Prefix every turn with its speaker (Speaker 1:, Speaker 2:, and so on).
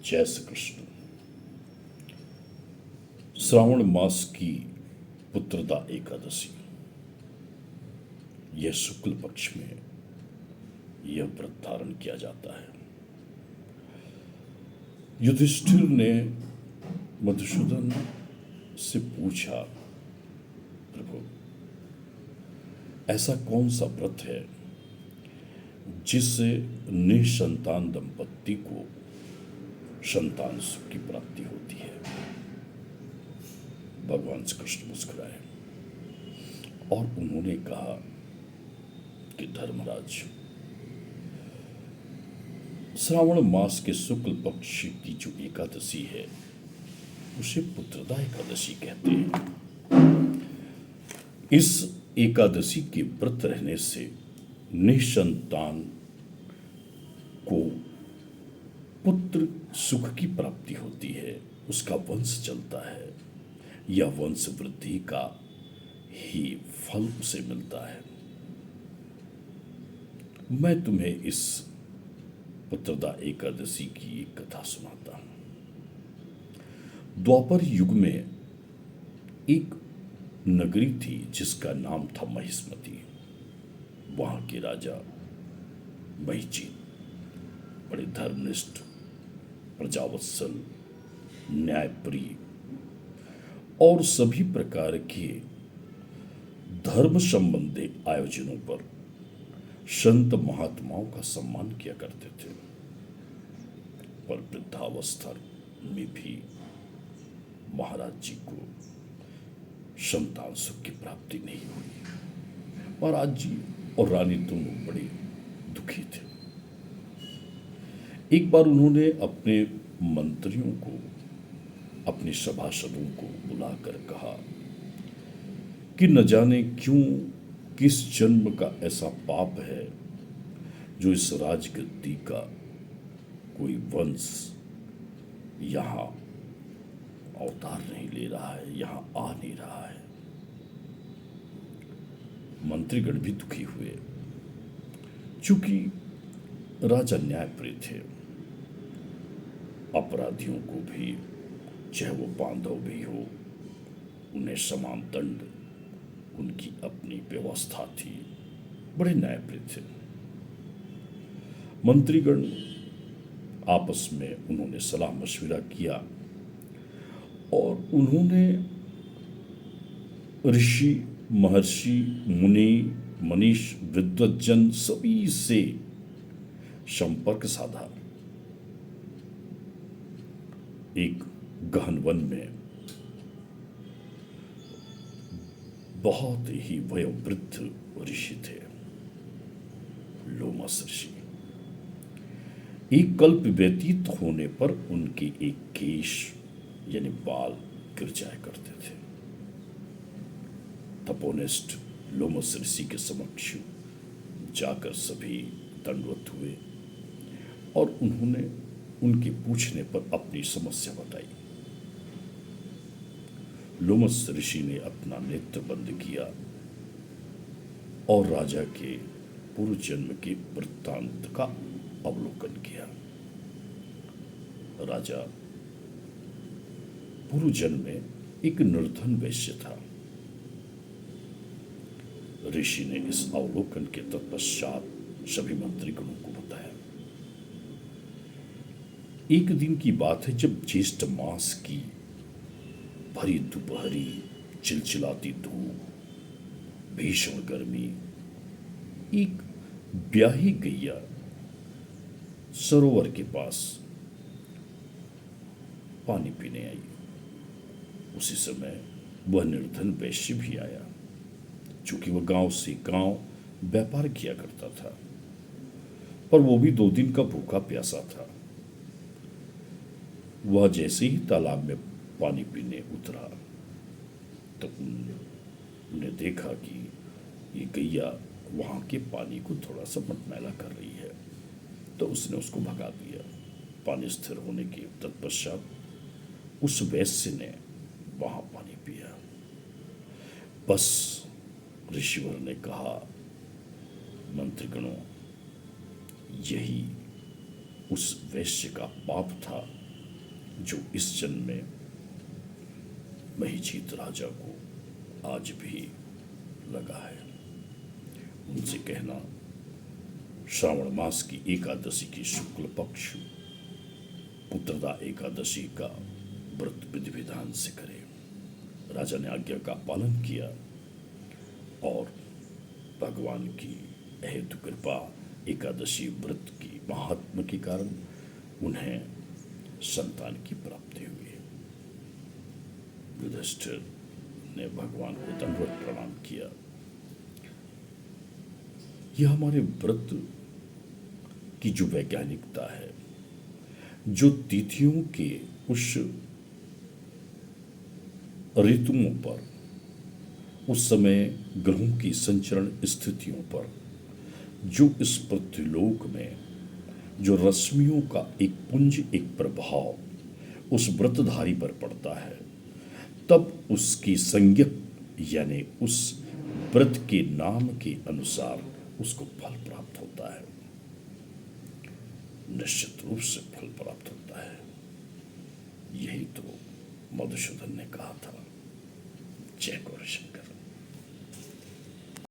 Speaker 1: जय श्री कृष्ण। श्रावण मास की पुत्रदा एकादशी, यह शुक्ल पक्ष में यह व्रत धारण किया जाता है। युधिष्ठिर ने मधुसूदन से पूछा, प्रभु, ऐसा कौन सा व्रत है जिससे निसंतान दंपत्ति को संतान सुख की प्राप्ति होती है? भगवान श्री कृष्ण मुस्कुराए और उन्होंने कहा कि धर्मराज, श्रावण मास के शुक्ल पक्ष की जो एकादशी है उसे पुत्रदा एकादशी कहते हैं। इस एकादशी के व्रत रहने से निसंतान को पुत्र सुख की प्राप्ति होती है, उसका वंश चलता है, यह वंश वृद्धि का ही फल उसे मिलता है। मैं तुम्हें इस पुत्रदा एकादशी की एक कथा सुनाता हूं। द्वापर युग में एक नगरी थी जिसका नाम था महिष्मति। वहां के राजा महिजीत बड़े धर्मनिष्ठ, प्रजावत्सल, न्यायप्रिय और सभी प्रकार के धर्म संबंधी आयोजनों पर संत महात्माओं का सम्मान किया करते थे। पर वृद्धावस्था में भी महाराज जी को संतान सुख की प्राप्ति नहीं हुई। महाराज जी और रानी दोनों बड़े दुखी थे। एक बार उन्होंने अपने मंत्रियों को, अपने सभासदों को बुलाकर कहा कि न जाने क्यों किस जन्म का ऐसा पाप है जो इस राजगद्दी का कोई वंश यहां अवतार नहीं ले रहा है, यहां आ नहीं रहा है। मंत्रीगण भी दुखी हुए। चूंकि राजा न्यायप्रिय थे, अपराधियों को भी, चाहे वो बांधव भी हो, उन्हें समान दंड, उनकी अपनी व्यवस्था थी, बड़े न्यायप्रिय थे। मंत्रीगण आपस में उन्होंने सलाह मशविरा किया और उन्होंने ऋषि, महर्षि, मुनि, मनीष, विद्वज्जन सभी से संपर्क साधा। एक गहन वन में बहुत ही वयोवृद्ध ऋषि थे, लोमस ऋषि। एक कल्प व्यतीत होने पर उनके एक केश यानी बाल गिर जाया करते थे। तपोनिष्ठ लोमस ऋषि के समक्ष जाकर सभी दंडवत हुए और उन्होंने उनके पूछने पर अपनी समस्या बताई। लोमस ऋषि ने अपना नेत्र बंद किया और राजा के पूर्व जन्म के वृत्तांत का अवलोकन किया। राजा पूर्व जन्म में एक निर्धन वैश्य था। ऋषि ने इस अवलोकन के तत्पश्चात सभी मंत्रीगणों को बताया। एक दिन की बात है जब ज्येष्ठ मास की भरी दोपहरी, चिलचिलाती धूप, भीषण गर्मी, एक ब्याही गैया सरोवर के पास पानी पीने आई। उसी समय वह निर्धन वैश्य भी आया। चूंकि वह गांव से गांव व्यापार किया करता था, पर वो भी 2 दिन का भूखा प्यासा था। वह जैसे ही तालाब में पानी पीने उतरा तो उन्होंने देखा कि ये गैया वहां के पानी को थोड़ा सा मटमैला कर रही है, तो उसने उसको भगा दिया। पानी स्थिर होने के तत्पश्चात उस वैश्य ने वहां पानी पिया। बस ऋषिवर ने कहा, मंत्रिगणों, यही उस वैश्य का पाप था जो इस जन्म में महिजीत राजा को आज भी लगा है। उनसे कहना श्रावण मास की एकादशी की शुक्ल पक्ष पुत्रदा एकादशी का व्रत विधि विधान से करे। राजा ने आज्ञा का पालन किया और भगवान की अहेतु कृपा एकादशी व्रत की महात्म के कारण उन्हें संतान की प्राप्ति हुई। युधिष्ठिर ने भगवान को दंडवत प्रणाम किया। यह हमारे व्रत की जो वैज्ञानिकता है, जो तिथियों के उस ऋतुओं पर, उस समय ग्रहों की संचरण स्थितियों पर, जो इस पृथ्वीलोक में जो रश्मियों का एक पुंज, एक प्रभाव उस व्रतधारी पर पड़ता है, तब उसकी संज्ञक यानी उस व्रत के नाम के अनुसार उसको फल प्राप्त होता है, निश्चित रूप से फल प्राप्त होता है। यही तो मधुसूदन ने कहा था। जय गौरी शंकर।